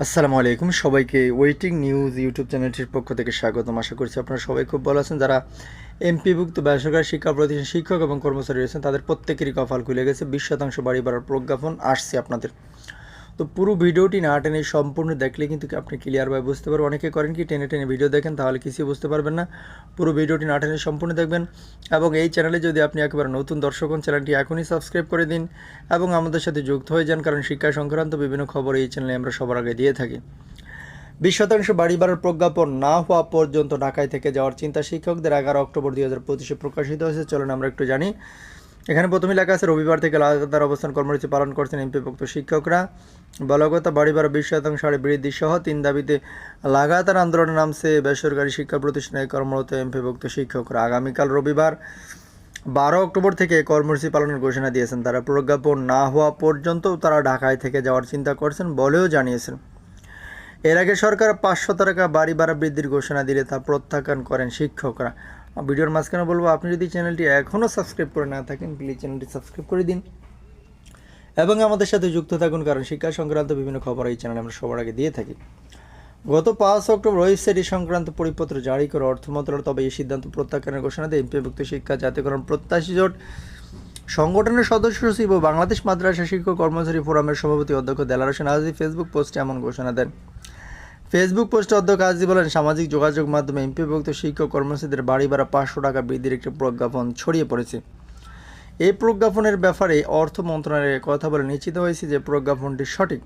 আসসালামু আলাইকুম সবাইকে ওয়েটিং নিউজ ইউটিউব চ্যানেলটির পক্ষ থেকে স্বাগতম। আশা করছি আপনারা সবাই খুব ভালো আছেন। যারা এমপিভুক্ত বেসরকারি শিক্ষা প্রতিষ্ঠান শিক্ষক এবং কর্মচারী রয়েছেন তাদের প্রত্যেকেরই কপাল খুলে গেছে, 20% বাড়ি বাড়ার প্রজ্ঞাপন আসছে আপনাদের। তো পুরো ভিডিওটি না টেনে সম্পূর্ণ দেখলে কিন্তু আপনি ক্লিয়ারভাবে বুঝতে পারবেন। অনেকে করেন কি টেনে টেনে ভিডিও দেখেন, তাহলে কিছুই বুঝতে পারবেন না। পুরো ভিডিওটি না টেনে সম্পূর্ণ দেখবেন এবং এই চ্যানেলে যদি আপনি একেবারে নতুন দর্শক হন, চ্যানেলটি এখনই সাবস্ক্রাইব করে দিন এবং আমাদের সাথে যুক্ত হয়ে যান, কারণ শিক্ষা সংক্রান্ত বিভিন্ন খবর এই চ্যানেলে আমরা সবার আগে দিয়ে থাকি। 20% বাড়ি বাড়ার প্রজ্ঞাপন না হওয়া পর্যন্ত ঢাকায় থেকে যাওয়ার চিন্তা শিক্ষকদের। 11 অক্টোবর 2025 প্রকাশিত হয়েছে। চলুন আমরা একটু জানি। এখানে প্রথমে লেখা আছে, রবিবার থেকে লাগাতার অবস্থান কর্মসূচি পালন করছেন এমপিভুক্ত শিক্ষকরা। বলগত বাড়ি বাড়া 20% হারে বৃদ্ধি সহ 3 দাবিতে লাগাতার আন্দোলনে নামছে বেসরকারি শিক্ষা প্রতিষ্ঠানে কর্মরত এমপিভুক্ত শিক্ষকরা। আগামীকাল রবিবার 12 অক্টোবর থেকে কর্মসূচি পালনের ঘোষণা দিয়েছেন তারা। প্রজ্ঞাপন না হওয়া পর্যন্ত তারা ঢাকায় থেকে যাওয়ার চিন্তা করছেন বলেও জানিয়েছেন। এর আগে সরকার 500 টাকা বাড়ি ভাড়া বৃদ্ধির ঘোষণা দিলে তা প্রত্যাখ্যান করেন শিক্ষকরা। ভিডিওর মাঝখানে বলবো, আপনি যদি চ্যানেলটি এখনও সাবস্ক্রাইব করে না থাকেন প্লিজ চ্যানেলটি সাবস্ক্রাইব করে দিন এবং আমাদের সাথে যুক্ত থাকুন, কারণ শিক্ষা সংক্রান্ত বিভিন্ন খবর এই চ্যানেলে আমরা সবার আগে দিয়ে থাকি। গত 5 অক্টোবর ওয়েবসাইট সংক্রান্ত পরিপত্র জারি করে অর্থ মন্ত্রণালয় তবে এই সিদ্ধান্ত প্রত্যাখ্যানের ঘোষণা দেয় এমপিভুক্ত শিক্ষা জাতীয়করণ প্রত্যাশী জোট সংগঠনের সদস্য সচিব ও বাংলাদেশ মাদ্রাসা শিক্ষক কর্মচারী ফোরামের সভাপতি অধ্যক্ষ দেলার হোসেন আজই ফেসবুক পোস্টে এমন ঘোষণা দেন। ফেসবুক পোস্টে অধ্যক্ষ আজি বলেন, সামাজিক যোগাযোগ মাধ্যমে এমপিভুক্ত শিক্ষক কর্মচারীদের বাড়ি ভাড়া 500 টাকা বৃদ্ধির একটি প্রজ্ঞাপন ছড়িয়ে পড়েছে। এই প্রজ্ঞাপনের ব্যাপারে অর্থ মন্ত্রণালয়ে কথা বলে নিশ্চিত হয়েছে যে প্রজ্ঞাপনটি সঠিক।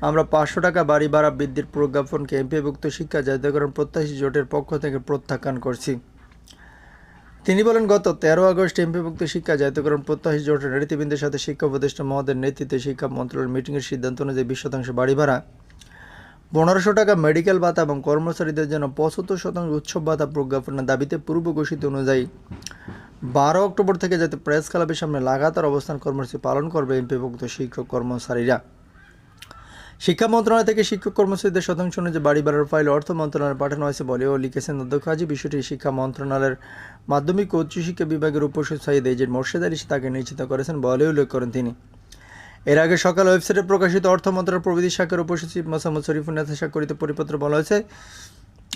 আমরা 500 টাকা বাড়ি ভাড়া বৃদ্ধির প্রজ্ঞাপনকে এমপিভুক্ত শিক্ষা জাতীয়করণ প্রত্যাশী জোটের পক্ষ থেকে প্রত্যাখ্যান করছি। তিনি বলেন, গত 13 আগস্ট এমপিভুক্ত শিক্ষা জাতীয়করণ প্রত্যাশী জোটের নেতৃবৃন্দের সাথে শিক্ষা উপদেষ্টা মহোদয়ের নেতৃত্বে শিক্ষা মন্ত্রণালয়ের মিটিংয়ের সিদ্ধান্ত অনুযায়ী 20% বাড়ি ভাড়া, 1500 টাকা মেডিকেল ভাতা এবং কর্মচারীদের জন্য 75% উৎসব ভাতা প্রজ্ঞাপনের দাবিতে পূর্ব ঘোষিত অনুযায়ী 12 অক্টোবর থেকে যাতে প্রেস ক্লাবের সামনে লাগাতার অবস্থান কর্মসূচি পালন করবে এমপিভুক্ত শিক্ষক কর্মচারীরা। শিক্ষা মন্ত্রণালয় থেকে শিক্ষক কর্মচারীদের শতাংশ অনুযায়ী বাড়ি ভাড়ার ফাইল অর্থ মন্ত্রণালয়ে পাঠানো হয়েছে বলেও লিখেছেন অধ্যক্ষ আজি। বিষয়টি শিক্ষা মন্ত্রণালয়ের মাধ্যমিক ও উচ্চশিক্ষা বিভাগের উপসচিব সাইদ এজেড মোর্শেদ আলী তাকে নিশ্চিত করেছেন বলেও উল্লেখ করেন তিনি। এর আগে সকাল ওয়েবসাইটে প্রকাশিত অর্থ মন্ত্রণালয়ের প্রবিধি শাখার উপসচিব মোসাম্মদ শরীফুন্নেসা স্বাক্ষরিত পরিপত্র বলা হয়েছে,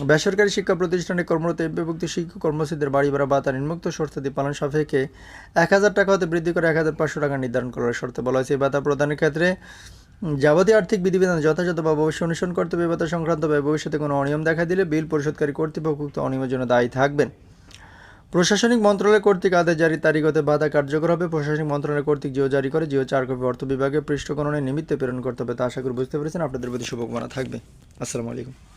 বেসরকারি শিক্ষা প্রতিষ্ঠানে কর্মরত এমপিভুক্ত শিক্ষক কর্মচারীদের বাড়ি ভাড়া ভাতা নিম্নোক্ত শর্তাদি পালন সাপেক্ষে 1000 টাকা হতে বৃদ্ধি করে 1500 টাকা নির্ধারণ করার শর্তে বলা হয়েছে। এই ভাতা প্রদানের ক্ষেত্রে যাবতীয় আর্থিক বিধিবিধান যথাযথভাবে অবশ্যই অনুসরণ করতে হবে। ভাতা সংক্রান্ত ভবিষ্যতে কোনো অনিয়ম দেখা দিলে বিল পরিশোধকারী কর্তৃপক্ষ উক্ত অনিয়মের জন্য দায়ী থাকবেন। প্রশাসনিক মন্ত্রণালয় কর্তৃক আদেশ জারির তারিখ হতে ভাতা কার্যকর হবে। প্রশাসনিক মন্ত্রণালয় কর্তৃক জিও জারি করে জিও 4 কপি অর্থ বিভাগে পৃষ্ঠ গণনের নিমিত্তে প্রেরণ করতে হবে। তা আশা করি বুঝতে পেরেছেন। আপনাদের প্রতি শুভকামনা থাকবে। আসসালামু আলাইকুম।